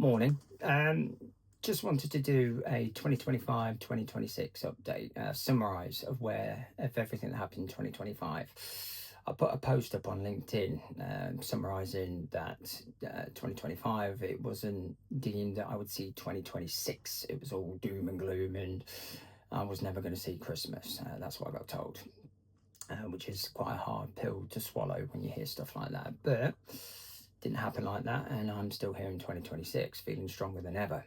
Morning. Just wanted to do a 2025-2026 update, summarize of everything that happened in 2025. I put a post up on LinkedIn summarizing that 2025, it wasn't deemed that I would see 2026. It was all doom and gloom, and I was never going to see Christmas. That's what I got told, which is quite a hard pill to swallow when you hear stuff like that. But didn't happen like that, and I'm still here in 2026 feeling stronger than ever.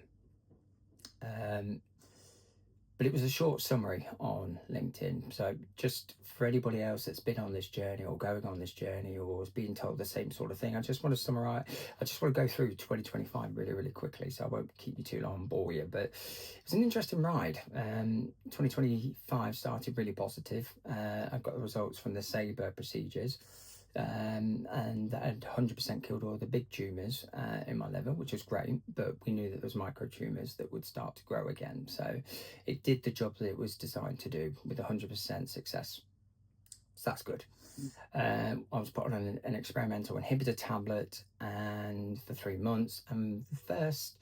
But it was a short summary on LinkedIn. So just for anybody else that's been on this journey or going on this journey or is being told the same sort of thing, I just want to summarize. I just want to go through 2025 really, really quickly. So I won't keep you too long and bore you, but it was an interesting ride. 2025 started really positive. I got the results from the Sabre procedures. And that had 100% killed all the big tumours in my liver, which was great, but we knew that there was micro tumours that would start to grow again. So it did the job that it was designed to do with 100% success. So that's good. I was put on an experimental inhibitor tablet and for 3 months. And the first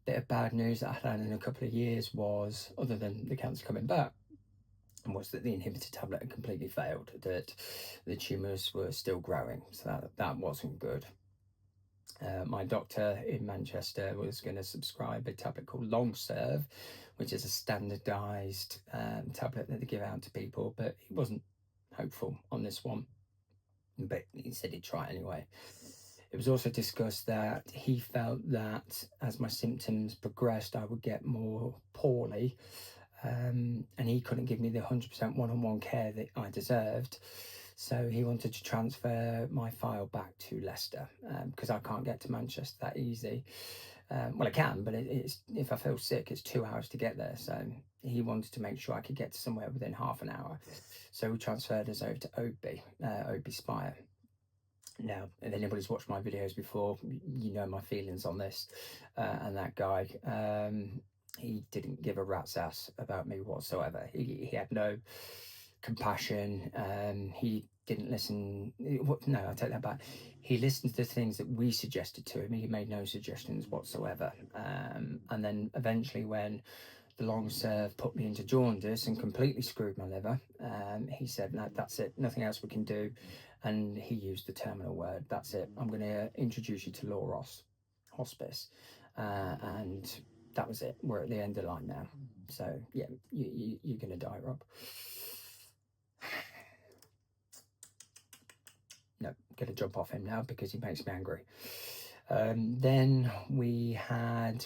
bit of bad news that I had in a couple of years was, other than the cancer coming back, was that the inhibitor tablet had completely failed, that the tumours were still growing. So that wasn't good. My doctor in Manchester was going to subscribe a tablet called Longserve, which is a standardised tablet that they give out to people, but he wasn't hopeful on this one. But he said he'd try it anyway. It was also discussed that he felt that as my symptoms progressed, I would get more poorly, and he couldn't give me the 100% one-on-one care that I deserved. So he wanted to transfer my file back to Leicester because I can't get to Manchester that easy. Well, I can, but it's if I feel sick, it's 2 hours to get there. So he wanted to make sure I could get to somewhere within half an hour. So we transferred us over to Oadby Spire. Now, if anybody's watched my videos before, you know my feelings on this. And that guy, he didn't give a rat's ass about me whatsoever. He had no compassion. He didn't listen. No, I take that back. He listened to the things that we suggested to him. He made no suggestions whatsoever. And then eventually, when the Longserve put me into jaundice and completely screwed my liver, he said, "No, that's it. Nothing else we can do." And he used the terminal word. "That's it. I'm going to introduce you to Lauros Hospice," and that was it. We're at the end of the line now. So yeah, you're going to die, Rob. No, going to jump off him now because he makes me angry. Then we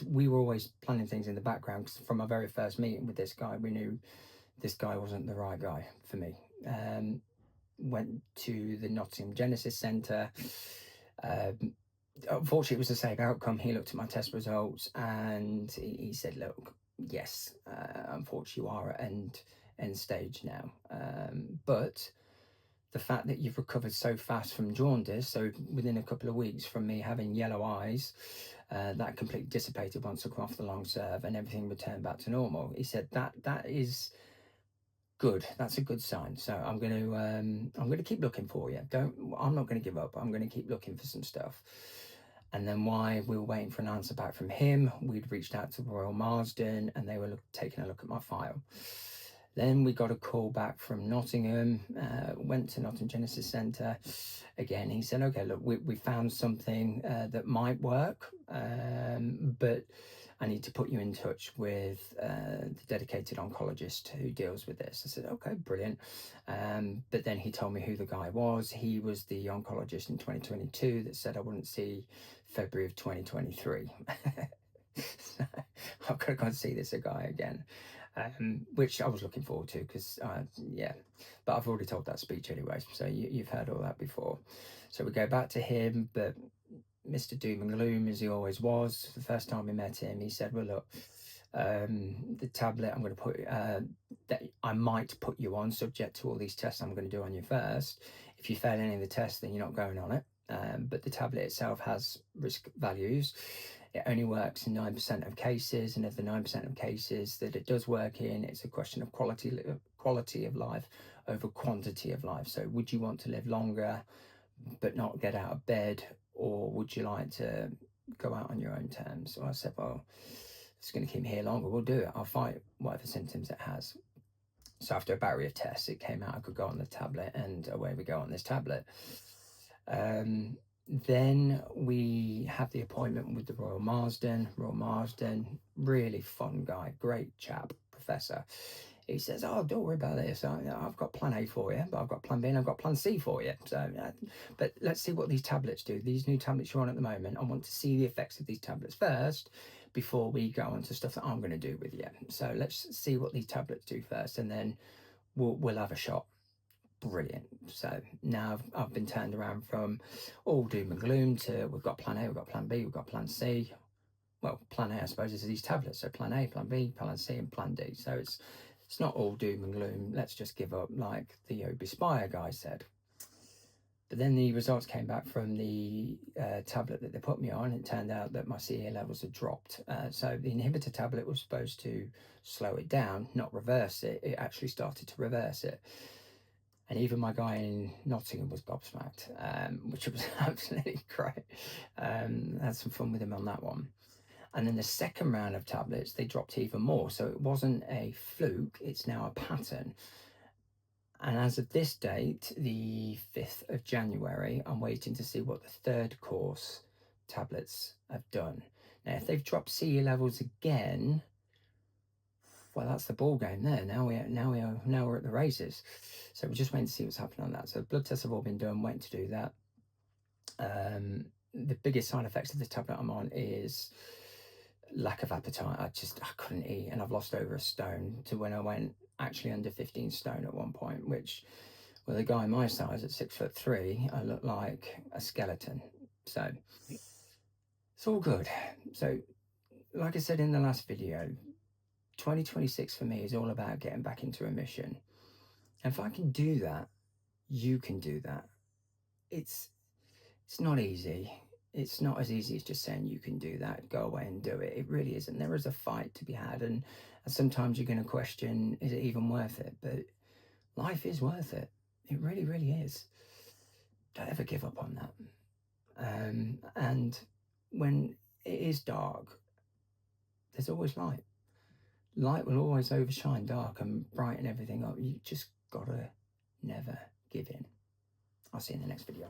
were always planning things in the background because from our very first meeting with this guy, we knew this guy wasn't the right guy for me. Went to the Nottingham Genesis Centre. Unfortunately, it was the same outcome. He looked at my test results and he said, "Look, yes, unfortunately, you are at end stage now. But the fact that you've recovered so fast from jaundice, so within a couple of weeks from me having yellow eyes, that completely dissipated once I come off the Longserve and everything returned back to normal." He said that is good. That's a good sign. So I'm gonna keep looking for you. I'm not gonna give up. I'm gonna keep looking for some stuff. And then while we were waiting for an answer back from him, we'd reached out to Royal Marsden and they were taking a look at my file. Then we got a call back from Nottingham, went to Nottingham Genesis Centre. Again, he said, "Okay, look, we found something that might work, but I need to put you in touch with the dedicated oncologist who deals with this." I said, "Okay, brilliant." But then he told me who the guy was. He was the oncologist in 2022 that said I wouldn't see February of 2023. So I've got to go and see this guy again, which I was looking forward to because, yeah, but I've already told that speech anyway, so you've heard all that before. So we go back to him, but Mr. Doom and Gloom, as he always was, the first time we met him, he said, "Well, look, the tablet I'm going to put, that I might put you on, subject to all these tests I'm going to do on you first. If you fail any of the tests, then you're not going on it. But the tablet itself has risk values. It only works in 9% of cases, and of the 9% of cases that it does work in, it's a question of quality of life over quantity of life. So would you want to live longer but not get out of bed, or would you like to go out on your own terms. So I said, well, it's going to keep me here longer. We'll do it. I'll fight whatever symptoms it has. So after a battery of tests, it came out I could go on the tablet, and away we go on this tablet. Then we have the appointment with the Royal Marsden. Really fun guy, great chap, professor. He says, oh, don't worry about this. I've got plan A for you, but I've got plan B and I've got plan C for you. So, but let's see what these tablets do. These new tablets you're on at the moment, I want to see the effects of these tablets first before we go on to stuff that I'm going to do with you. So let's see what these tablets do first, and then we'll have a shot. Brilliant. So now I've been turned around from all doom and gloom to we've got plan A, we've got plan B, we've got plan C. Well, plan A, I suppose, is these tablets. So plan A, plan B, plan C, and plan D. So it's not all doom and gloom. Let's just give up, like the Obispire guy said. But then the results came back from the tablet that they put me on. It turned out that my CA levels had dropped. So the inhibitor tablet was supposed to slow it down, not reverse it. It actually started to reverse it. And even my guy in Nottingham was gobsmacked, which was absolutely great. Had some fun with him on that one. And then the second round of tablets, they dropped even more. So it wasn't a fluke, it's now a pattern. And as of this date, the 5th of January, I'm waiting to see what the third course tablets have done. Now, if they've dropped CE levels again, well, that's the ball game there. Now we're at the races. So we're just waiting to see what's happening on that. So blood tests have all been done, waiting to do that. The biggest side effects of the tablet I'm on is lack of appetite. I couldn't eat, and I've lost over a stone to when I went actually under 15 stone at one point, which with a guy my size at 6'3", I look like a skeleton. So it's all good. So like I said in the last video, 2026 for me is all about getting back into remission. And if I can do that, you can do that. It's not easy. It's not as easy as just saying you can do that, go away and do it. It really isn't. There is a fight to be had, and sometimes you're going to question, is it even worth it? But life is worth it. It really, really is. Don't ever give up on that. And when it is dark, there's always light. Light will always overshine dark and brighten everything up. You just gotta never give in. I'll see you in the next video.